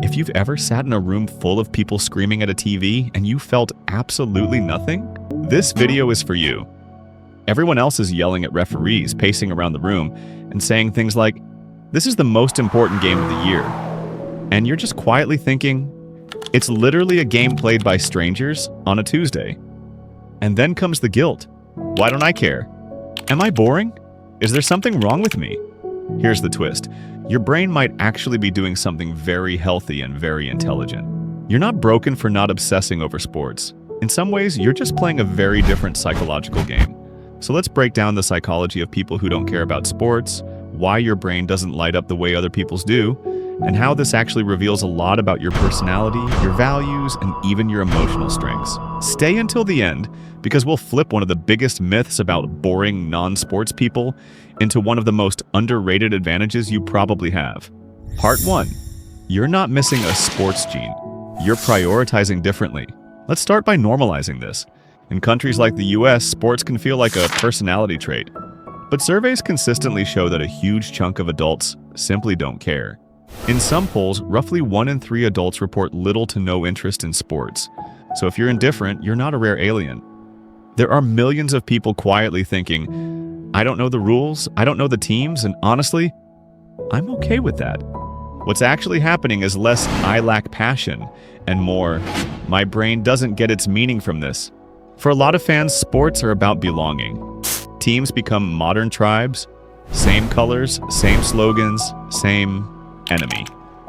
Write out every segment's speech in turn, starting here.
If you've ever sat in a room full of people screaming at a TV and you felt absolutely nothing, this video is for you. Everyone else is yelling at referees, pacing around the room, and saying things like, "This is the most important game of the year." And you're just quietly thinking, it's literally a game played by strangers on a Tuesday. And then comes the guilt. Why don't I care? Am I boring? Is there something wrong with me? Here's the twist. Your brain might actually be doing something very healthy and very intelligent. You're not broken for not obsessing over sports. In some ways, you're just playing a very different psychological game. So let's break down the psychology of people who don't care about sports, why your brain doesn't light up the way other people's do, and how this actually reveals a lot about your personality, your values, and even your emotional strengths. Stay until the end, because we'll flip one of the biggest myths about boring non-sports people into one of the most underrated advantages you probably have. Part 1. You're not missing a sports gene. You're prioritizing differently. Let's start by normalizing this. In countries like the US, sports can feel like a personality trait. But surveys consistently show that a huge chunk of adults simply don't care. In some polls, roughly 1 in 3 adults report little to no interest in sports. So if you're indifferent, you're not a rare alien. There are millions of people quietly thinking, I don't know the rules, I don't know the teams, and honestly, I'm okay with that. What's actually happening is less I lack passion and more my brain doesn't get its meaning from this. For a lot of fans, sports are about belonging. Teams become modern tribes, same colors, same slogans, same enemy.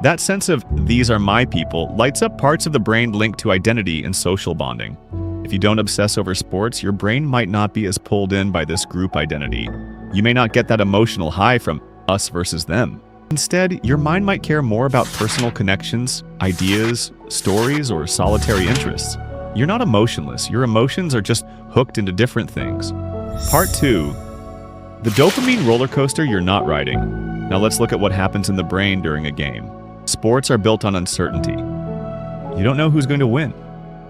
That sense of these are my people lights up parts of the brain linked to identity and social bonding. If you don't obsess over sports, your brain might not be as pulled in by this group identity. You may not get that emotional high from us versus them. Instead, your mind might care more about personal connections, ideas, stories, or solitary interests. You're not emotionless. Your emotions are just hooked into different things. Part 2. The dopamine roller coaster you're not riding. Now let's look at what happens in the brain during a game. Sports are built on uncertainty. You don't know who's going to win.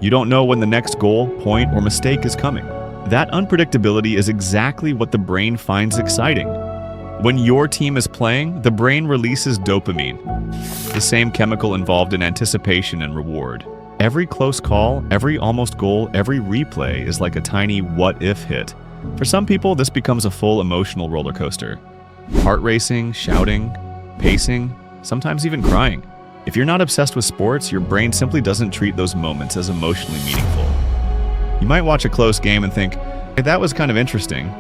You don't know when the next goal, point, or mistake is coming. That unpredictability is exactly what the brain finds exciting. When your team is playing, the brain releases dopamine, the same chemical involved in anticipation and reward. Every close call, every almost goal, every replay is like a tiny what-if hit. For some people, this becomes a full emotional roller coaster. Heart racing, shouting, pacing, sometimes even crying. If you're not obsessed with sports, your brain simply doesn't treat those moments as emotionally meaningful. You might watch a close game and think, hey, that was kind of interesting,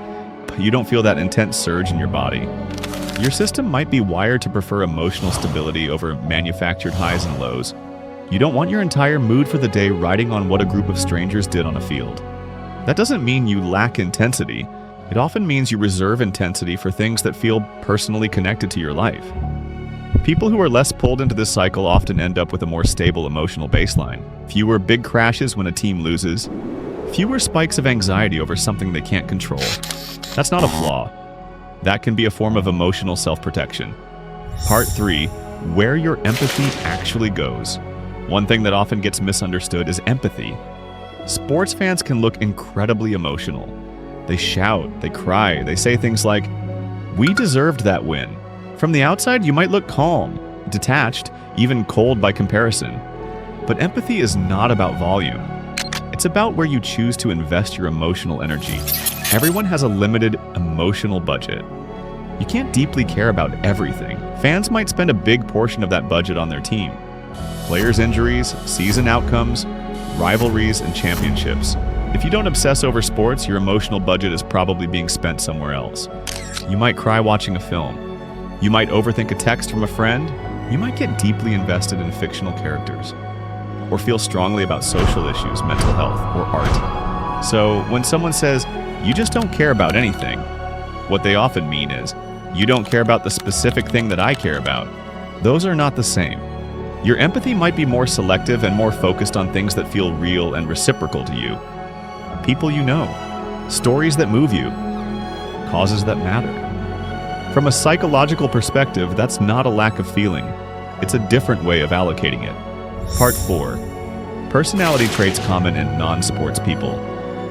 but you don't feel that intense surge in your body. Your system might be wired to prefer emotional stability over manufactured highs and lows. You don't want your entire mood for the day riding on what a group of strangers did on a field. That doesn't mean you lack intensity. It often means you reserve intensity for things that feel personally connected to your life. People who are less pulled into this cycle often end up with a more stable emotional baseline. Fewer big crashes when a team loses. Fewer spikes of anxiety over something they can't control. That's not a flaw. That can be a form of emotional self-protection. Part 3. Where your empathy actually goes. One thing that often gets misunderstood is empathy. Sports fans can look incredibly emotional. They shout, they cry, they say things like, "We deserved that win." From the outside, you might look calm, detached, even cold by comparison. But empathy is not about volume. It's about where you choose to invest your emotional energy. Everyone has a limited emotional budget. You can't deeply care about everything. Fans might spend a big portion of that budget on their team. Players' injuries, season outcomes, rivalries, and championships. If you don't obsess over sports, your emotional budget is probably being spent somewhere else. You might cry watching a film. You might overthink a text from a friend. You might get deeply invested in fictional characters. Or feel strongly about social issues, mental health, or art. So when someone says, you just don't care about anything, what they often mean is, you don't care about the specific thing that I care about. Those are not the same. Your empathy might be more selective and more focused on things that feel real and reciprocal to you. People you know, stories that move you, causes that matter. From a psychological perspective, that's not a lack of feeling. It's a different way of allocating it. Part 4. Personality traits common in non-sports people.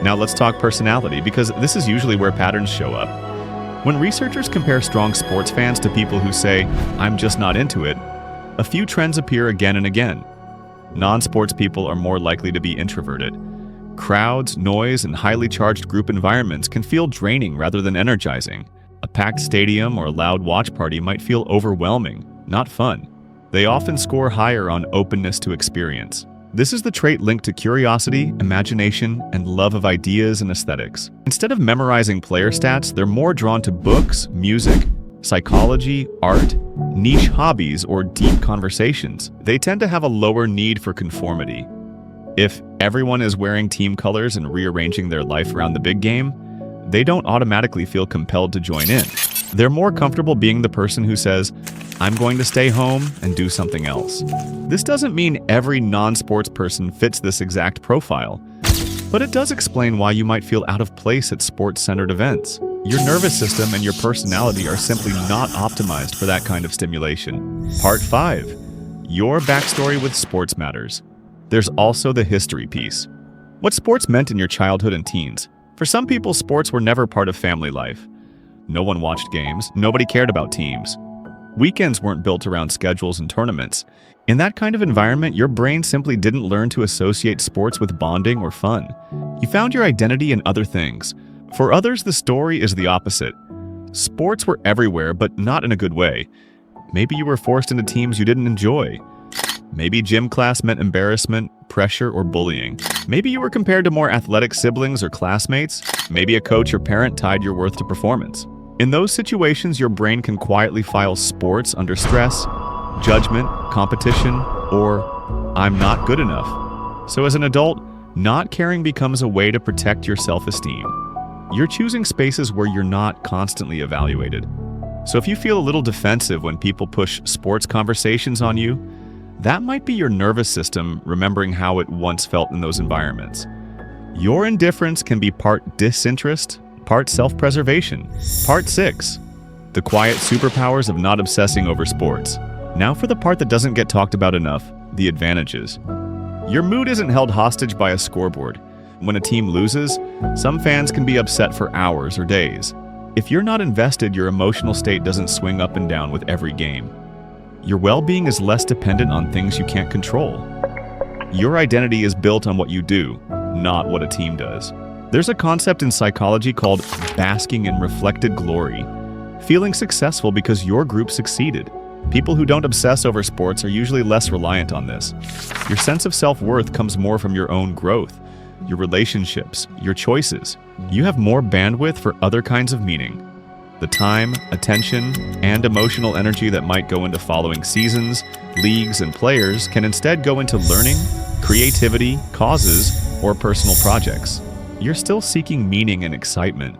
Now let's talk personality, because this is usually where patterns show up. When researchers compare strong sports fans to people who say, I'm just not into it, a few trends appear again and again. Non-sports people are more likely to be introverted. Crowds, noise, and highly charged group environments can feel draining rather than energizing. A packed stadium or a loud watch party might feel overwhelming, not fun. They often score higher on openness to experience. This is the trait linked to curiosity, imagination, and love of ideas and aesthetics. Instead of memorizing player stats, they're more drawn to books, music, psychology, art, niche hobbies, or deep conversations. They tend to have a lower need for conformity. If everyone is wearing team colors and rearranging their life around the big game, they don't automatically feel compelled to join in. They're more comfortable being the person who says, "I'm going to stay home and do something else." This doesn't mean every non-sports person fits this exact profile, but it does explain why you might feel out of place at sports-centered events. Your nervous system and your personality are simply not optimized for that kind of stimulation. Part 5. Your backstory with sports matters. There's also the history piece. What sports meant in your childhood and teens. For some people, sports were never part of family life. No one watched games, nobody cared about teams. Weekends weren't built around schedules and tournaments. In that kind of environment, your brain simply didn't learn to associate sports with bonding or fun. You found your identity in other things. For others, the story is the opposite. Sports were everywhere, but not in a good way. Maybe you were forced into teams you didn't enjoy. Maybe gym class meant embarrassment, pressure, or bullying. Maybe you were compared to more athletic siblings or classmates. Maybe a coach or parent tied your worth to performance. In those situations, your brain can quietly file sports under stress, judgment, competition, or "I'm not good enough." So as an adult, not caring becomes a way to protect your self-esteem. You're choosing spaces where you're not constantly evaluated. So if you feel a little defensive when people push sports conversations on you, that might be your nervous system remembering how it once felt in those environments. Your indifference can be part disinterest, part self-preservation. Part 6. The quiet superpowers of not obsessing over sports. Now for the part that doesn't get talked about enough, the advantages. Your mood isn't held hostage by a scoreboard. When a team loses, some fans can be upset for hours or days. If you're not invested, your emotional state doesn't swing up and down with every game. Your well-being is less dependent on things you can't control. Your identity is built on what you do, not what a team does. There's a concept in psychology called basking in reflected glory, feeling successful because your group succeeded. People who don't obsess over sports are usually less reliant on this. Your sense of self-worth comes more from your own growth, your relationships, your choices. You have more bandwidth for other kinds of meaning. The time, attention, and emotional energy that might go into following seasons, leagues, and players can instead go into learning, creativity, causes, or personal projects. You're still seeking meaning and excitement,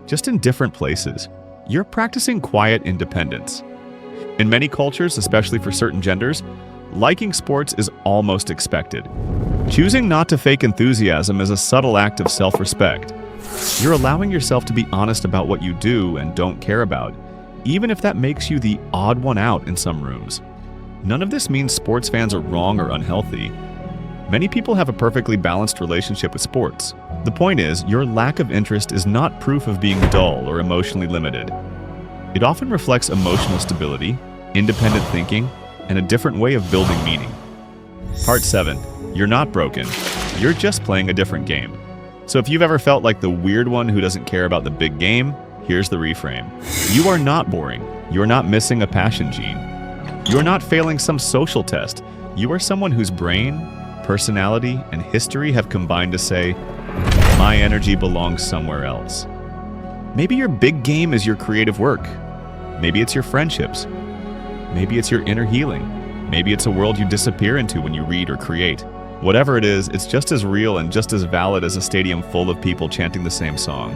just in different places. You're practicing quiet independence. In many cultures, especially for certain genders, liking sports is almost expected. Choosing not to fake enthusiasm is a subtle act of self-respect. You're allowing yourself to be honest about what you do and don't care about, even if that makes you the odd one out in some rooms. None of this means sports fans are wrong or unhealthy. Many people have a perfectly balanced relationship with sports. The point is, your lack of interest is not proof of being dull or emotionally limited. It often reflects emotional stability, independent thinking, and a different way of building meaning. Part 7. You're not broken. You're just playing a different game. So if you've ever felt like the weird one who doesn't care about the big game, here's the reframe. You are not boring. You're not missing a passion gene. You're not failing some social test. You are someone whose brain, personality, and history have combined to say, "My energy belongs somewhere else." Maybe your big game is your creative work. Maybe it's your friendships. Maybe it's your inner healing. Maybe it's a world you disappear into when you read or create. Whatever it is, it's just as real and just as valid as a stadium full of people chanting the same song.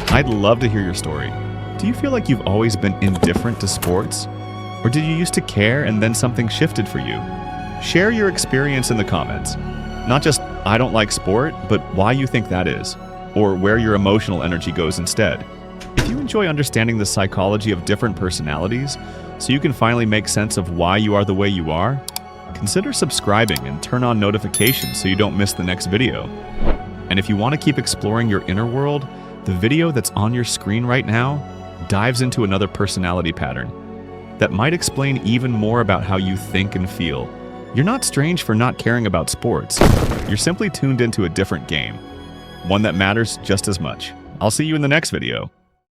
I'd love to hear your story. Do you feel like you've always been indifferent to sports? Or did you used to care and then something shifted for you? Share your experience in the comments. Not just, "I don't like sport," but why you think that is, or where your emotional energy goes instead. If you enjoy understanding the psychology of different personalities, so you can finally make sense of why you are the way you are, consider subscribing and turn on notifications so you don't miss the next video. And if you want to keep exploring your inner world, the video that's on your screen right now dives into another personality pattern. that might explain even more about how you think and feel. You're not strange for not caring about sports. You're simply tuned into a different game, one that matters just as much. I'll see you in the next video.